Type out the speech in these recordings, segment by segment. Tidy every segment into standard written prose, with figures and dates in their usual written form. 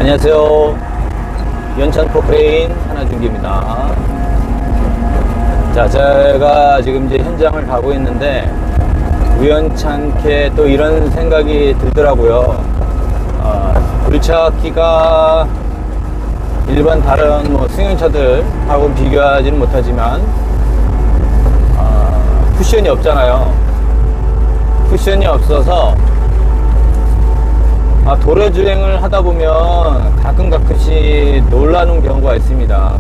안녕하세요. 연천 포크레인 하나중기입니다. 자, 제가 지금 이제 현장을 가고 있는데 우연찮게 또 이런 생각이 들더라고요. 굴착기가 일반 다른 승용차들하고 비교하지는 못하지만 쿠션이 없잖아요. 쿠션이 없어서 도로 주행을 하다 보면 가끔씩 놀라는 경우가 있습니다.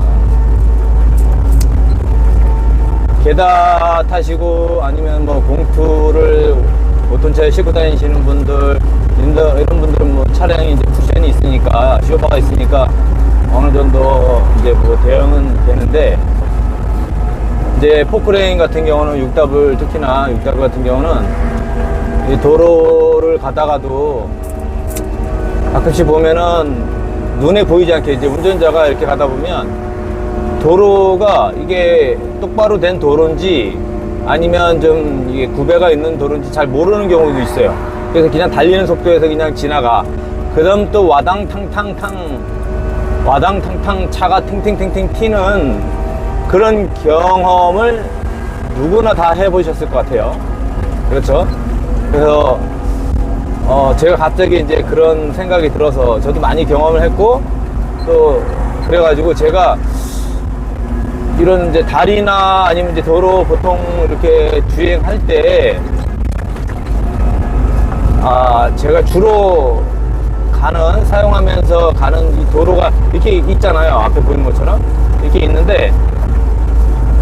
계단 타시고 아니면 공투를 보통차에 싣고 다니시는 분들, 이런 분들은 차량이 이제 쿠션이 있으니까, 쇼파가 있으니까 어느 정도 이제 대응은 되는데, 이제 포크레인 같은 경우는 특히나 6W 같은 경우는 이 도로를 가다가도 가끔씩 보면은 눈에 보이지 않게 이제 운전자가 이렇게 가다 보면 도로가 이게 똑바로 된 도로인지 아니면 좀 이게 구배가 있는 도로인지 잘 모르는 경우도 있어요. 그래서 그냥 달리는 속도에서 그냥 지나가. 그 다음 또 와당탕탕 차가 탱탱탱탱 튀는 그런 경험을 누구나 다 해보셨을 것 같아요. 그렇죠? 그래서 제가 갑자기 이제 그런 생각이 들어서 저도 많이 경험을 했고, 또 그래가지고 제가 이런 이제 다리나 아니면 이제 도로 보통 이렇게 주행할 때 제가 주로 사용하면서 가는 이 도로가 이렇게 있잖아요. 앞에 보이는 것처럼 이렇게 있는데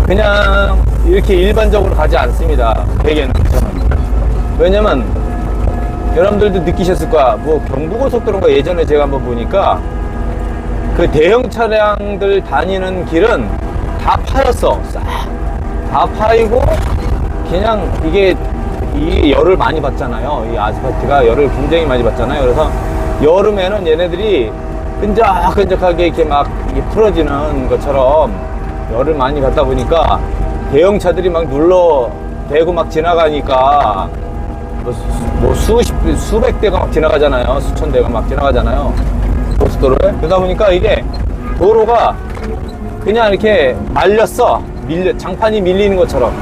그냥 이렇게 일반적으로 가지 않습니다. 대개는. 왜냐면 여러분들도 느끼셨을 거야. 경부고속도로인가 예전에 제가 한번 보니까 그 대형 차량들 다니는 길은 다 파였어. 다 파이고 그냥 이게 열을 많이 받잖아요. 이 아스팔트가 열을 굉장히 많이 받잖아요. 그래서 여름에는 얘네들이 끈적끈적하게 이렇게 이게 풀어지는 것처럼 열을 많이 받다 보니까 대형 차들이 눌러대고 지나가니까 수백 대가 지나가잖아요. 수천 대가 지나가잖아요. 고속도로에. 그러다 보니까 이게 도로가 그냥 이렇게 말렸어. 장판이 밀리는 것처럼.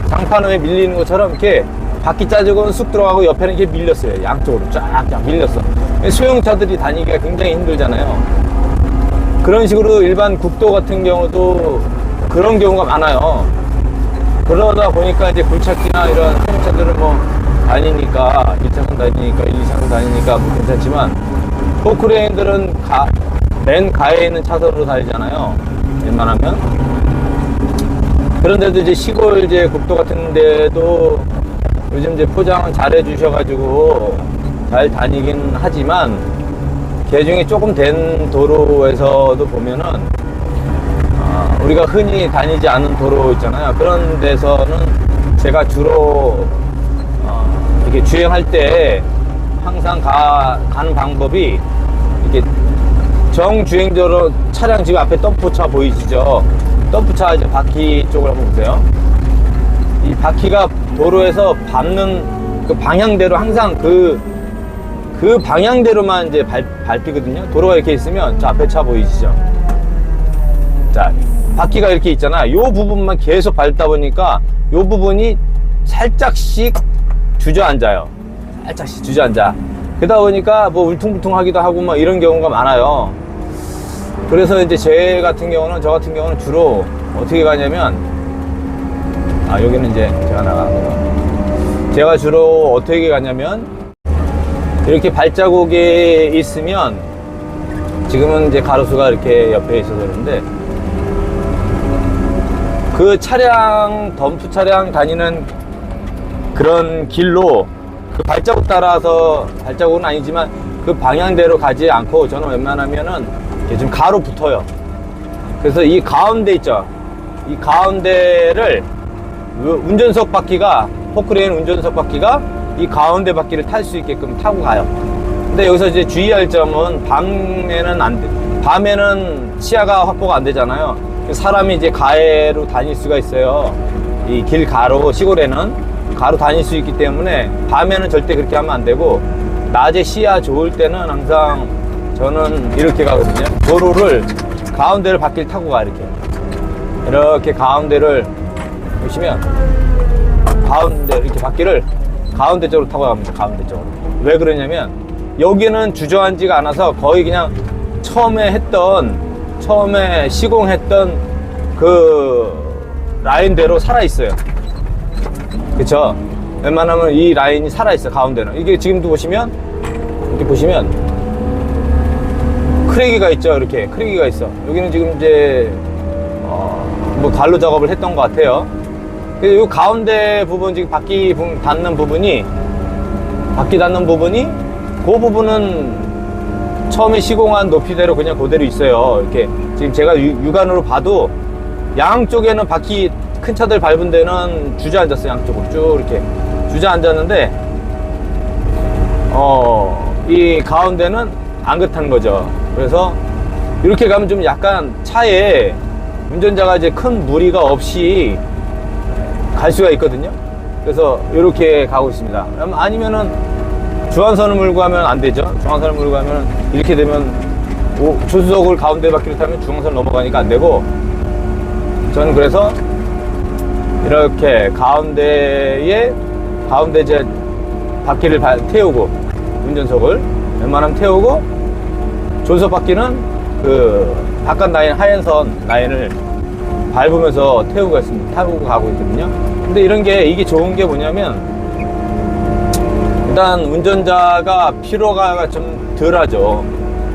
장판에 밀리는 것처럼 이렇게 바퀴 짜주고는 쑥 들어가고 옆에는 이렇게 밀렸어요. 양쪽으로 쫙 밀렸어. 소형차들이 다니기가 굉장히 힘들잖아요. 그런 식으로 일반 국도 같은 경우도 그런 경우가 많아요. 그러다 보니까 이제 굴착기나 이런 소형차들은 다니니까 1차선 다니니까 1, 2차선 다니니까 괜찮지만 포크레인들은 맨 가에 있는 차선으로 다니잖아요. 웬만하면. 그런데도 이제 시골 이제 국도 같은 데도 요즘 이제 포장을 잘 해주셔가지고 잘 다니긴 하지만 개중에 조금 된 도로에서도 보면은 우리가 흔히 다니지 않은 도로 있잖아요. 그런 데서는 제가 주로 이렇게 주행할 때 항상 가는 방법이 이렇게 정주행도로 차량 지금 앞에 덤프차 보이시죠? 덤프차 이제 바퀴 쪽을 한번 보세요. 이 바퀴가 도로에서 밟는 그 방향대로 항상 그 방향대로만 이제 밟히거든요. 도로가 이렇게 있으면 저 앞에 차 보이시죠? 자, 바퀴가 이렇게 있잖아. 요 부분만 계속 밟다 보니까 요 부분이 살짝씩 주저앉아요. 살짝씩 주저앉아. 그러다 보니까 울퉁불퉁 하기도 하고 이런 경우가 많아요. 그래서 이제 저 같은 경우는 주로 어떻게 가냐면, 여기는 이제 제가 나가는 거. 제가 주로 어떻게 가냐면, 이렇게 발자국이 있으면, 지금은 이제 가로수가 이렇게 옆에 있어서 그런데, 그 덤프 차량 다니는 그런 길로 그 발자국 따라서, 발자국은 아니지만 그 방향대로 가지 않고 저는 웬만하면은 좀 가로 붙어요. 그래서 이 가운데 있죠. 이 가운데를 운전석 바퀴가, 포크레인 운전석 바퀴가 이 가운데 바퀴를 탈 수 있게끔 타고 가요. 근데 여기서 이제 주의할 점은 밤에는 시야가 확보가 안 되잖아요. 사람이 이제 가해로 다닐 수가 있어요. 이 길 가로, 시골에는 가로 다닐 수 있기 때문에 밤에는 절대 그렇게 하면 안 되고, 낮에 시야 좋을 때는 항상 저는 이렇게 가거든요. 도로를 가운데를 바퀴를 타고 가. 이렇게 가운데를 보시면 가운데 이렇게 바퀴를 가운데 쪽으로 타고 갑니다. 가운데 쪽으로. 왜 그러냐면 여기는 주저앉지가 않아서 거의 그냥 처음에 시공했던 그 라인대로 살아있어요. 그쵸? 웬만하면 이 라인이 살아있어. 가운데는 이게 지금도 보시면 이렇게 보시면 크랙이가 있죠. 이렇게 크랙이가 있어. 여기는 지금 이제 뭐 갈로 작업을 했던 것 같아요. 그래서 이 가운데 부분 지금 바퀴 닿는 부분이 그 부분은 처음에 시공한 높이대로 그냥 그대로 있어요. 이렇게 지금 제가 육안으로 봐도 양쪽에는 바퀴 큰 차들 밟은 데는 주저앉았어요. 양쪽으로 쭉 이렇게 주저앉았는데 이 가운데는 안 그렇다는 거죠. 그래서 이렇게 가면 좀 약간 차에 운전자가 이제 큰 무리가 없이 갈 수가 있거든요. 그래서 이렇게 가고 있습니다. 아니면은 중앙선을 물고 하면 안 되죠. 중앙선을 물고 하면 이렇게 되면 조수석을 가운데 바퀴를 타면 중앙선을 넘어가니까 안 되고, 저는 그래서 이렇게 가운데 이제 바퀴를 태우고, 운전석을 웬만하면 태우고, 조수석 바퀴는 그 바깥 라인, 하얀선 라인을 밟으면서 타고 가고 있거든요. 근데 이게 좋은 게 뭐냐면, 일단 운전자가 피로가 좀 덜하죠.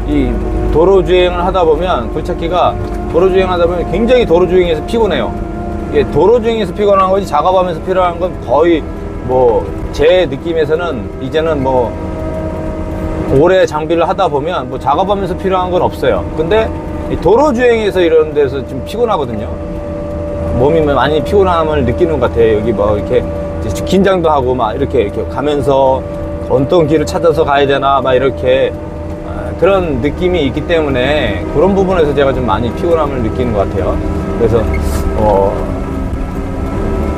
이 도로주행을 하다 보면, 굴착기가 도로주행을 하다 보면 굉장히 도로주행에서 피곤해요. 이게 도로주행에서 피곤한 거지 작업하면서 피곤한 건 거의 뭐 제 느낌에서는 이제는 뭐 오래 장비를 하다 보면 뭐 작업하면서 필요한 건 없어요. 근데 이 도로주행에서 이런 데서 좀 피곤하거든요. 몸이 많이 피곤함을 느끼는 것 같아요. 여기 뭐 이렇게 긴장도 하고 막 이렇게 가면서 어떤 길을 찾아서 가야 되나 막 이렇게 그런 느낌이 있기 때문에 그런 부분에서 제가 좀 많이 피곤함을 느끼는 것 같아요. 그래서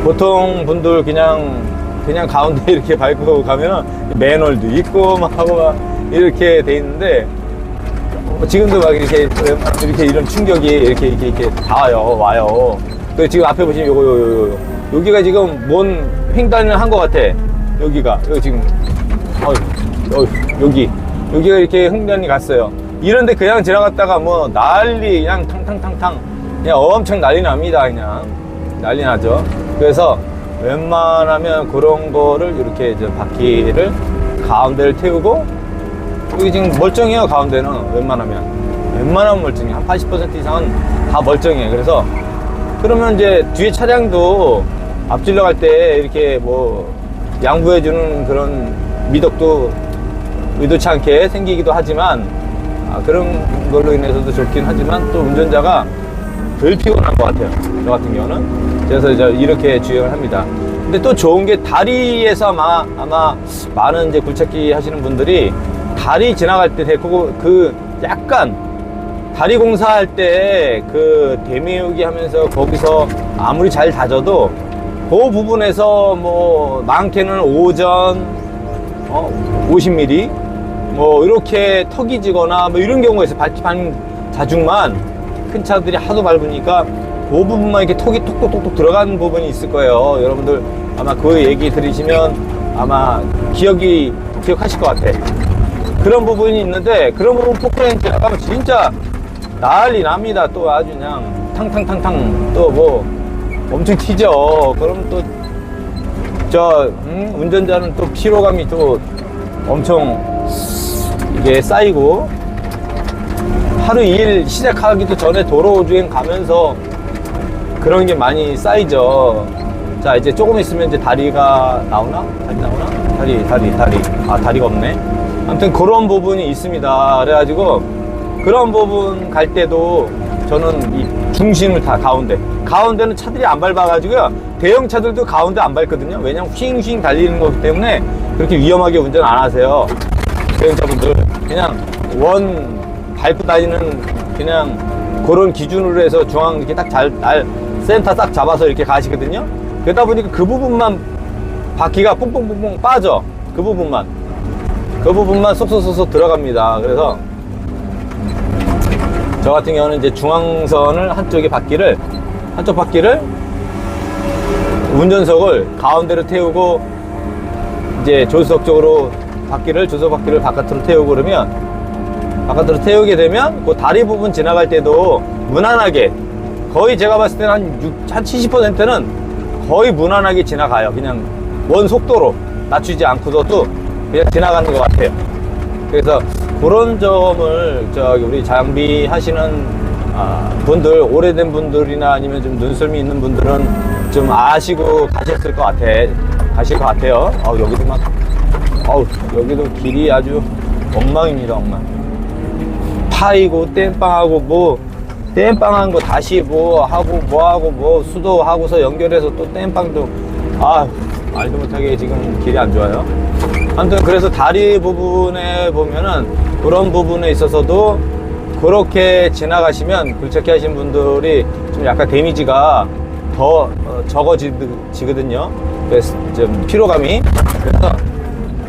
보통 분들 그냥 가운데 이렇게 밟고 가면은 매널도 있고 막 하고 막 이렇게 돼 있는데, 지금도 막 이렇게 이런 충격이 이렇게 다 와요. 그리고 지금 앞에 보시면 여기가 지금 뭔 횡단을 한 것 같아. 여기가 지금 여기가 이렇게 횡단이 갔어요. 이런데 그냥 지나갔다가 뭐 난리 그냥 탕탕탕탕 그냥 엄청 난리 납니다. 그냥 난리 나죠. 그래서 웬만하면 그런 거를 이렇게 이제 바퀴를 가운데를 태우고, 여기 지금 멀쩡해요. 가운데는 웬만하면 멀쩡해. 한 80% 이상은 다 멀쩡해. 그래서 그러면 이제 뒤에 차량도 앞질러 갈 때 이렇게 뭐 양보해주는 그런 미덕도 의도치 않게 생기기도 하지만, 그런 걸로 인해서도 좋긴 하지만 또 운전자가 덜 피곤한 것 같아요. 저 같은 경우는. 그래서 이렇게 주행을 합니다. 근데 또 좋은 게 다리에서 아마 많은 이제 굴착기 하시는 분들이 다리 지나갈 때 그 약간 다리 공사할 때 그 대메우기 하면서 거기서 아무리 잘 다져도 그 부분에서 뭐 많게는 오전 50mm 뭐 이렇게 턱이 지거나 뭐 이런 경우가 있어요. 발판 자중만 큰 차들이 하도 밟으니까 그 부분만 이렇게 턱이 톡톡톡톡 들어간 부분이 있을 거예요. 여러분들 아마 그 얘기 들으시면 아마 기억하실 것 같아. 그런 부분이 있는데, 그런 부분 포크레인 지나가면 진짜 난리 납니다. 또 아주 그냥 탕탕탕탕 또 뭐 엄청 튀죠. 그럼 또 운전자는 또 피로감이 또 엄청 이게 쌓이고, 하루 일 시작하기도 전에 도로주행 가면서 그런 게 많이 쌓이죠. 자, 이제 조금 있으면 이제 다리가 나오나? 다리가 없네. 아무튼 그런 부분이 있습니다. 그래가지고 그런 부분 갈 때도 저는 이 중심을 다 가운데는 차들이 안 밟아가지고요. 대형 차들도 가운데 안 밟거든요. 왜냐면 휘잉휘잉 달리는 거기 때문에 그렇게 위험하게 운전 안 하세요. 대형차분들 그냥 원 밟고 다니는 그냥 그런 기준으로 해서 중앙 이렇게 딱 센터 딱 잡아서 이렇게 가시거든요. 그러다 보니까 그 부분만 바퀴가 뽕뽕뽕뽕 빠져. 그 부분만 쏙쏙쏙쏙 들어갑니다. 그래서 저 같은 경우는 이제 중앙선을 한쪽 바퀴를 운전석을 가운데로 태우고 이제 조수석 쪽으로 조수석 바퀴를 바깥으로 태우고 그러면 바깥으로 태우게 되면 그 다리 부분 지나갈 때도 무난하게 거의 제가 봤을 때는 한 70%는 거의 무난하게 지나가요. 그냥 원 속도로 낮추지 않고서도 그냥 지나가는 것 같아요. 그래서 그런 점을 우리 장비하시는 분들, 오래된 분들이나 아니면 좀 눈썰미 있는 분들은 좀 아시고 가실 것 같아요. 여기도 길이 아주 엉망입니다, 엉망. 파이고 땜빵하고 땜빵한 거 다시 뭐하고 수도하고서 연결해서 또 땜빵도 말도 못하게 지금 길이 안 좋아요. 아무튼 그래서 다리 부분에 보면은 그런 부분에 있어서도 그렇게 지나가시면 굴착기 하신 분들이 좀 약간 데미지가 더 적어지거든요. 그래서 좀 피로감이. 그래서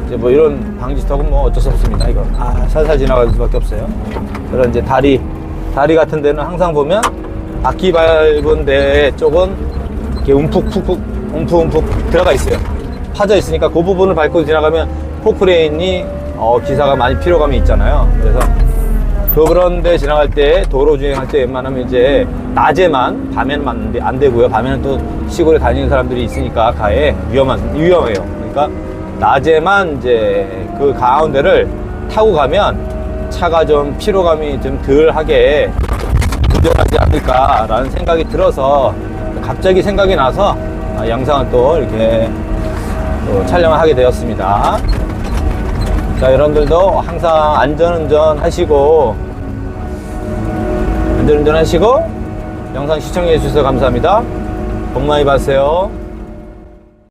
이제 뭐 이런 방지턱은 뭐 어쩔 수 없습니다. 이거 살살 지나갈 수밖에 없어요. 그런 이제 다리 같은 데는 항상 보면 바퀴 밟은 데 쪽은 이렇게 움푹 들어가 있어요. 파져 있으니까 그 부분을 밟고 지나가면 포크레인이 기사가 많이 피로감이 있잖아요. 그래서 그런 데 지나갈 때, 도로 주행할 때 웬만하면 이제 낮에만, 밤에는 안 되고요. 밤에는 또 시골에 다니는 사람들이 있으니까 가에 위험해요. 그러니까 낮에만 이제 그 가운데를 타고 가면 차가 좀 피로감이 좀 덜하게 운전하지 않을까라는 생각이 들어서 갑자기 생각이 나서 영상을 또 이렇게 또 촬영을 하게 되었습니다. 자, 여러분들도 항상 안전운전 하시고 영상 시청해 주셔서 감사합니다. 복 많이 받으세요.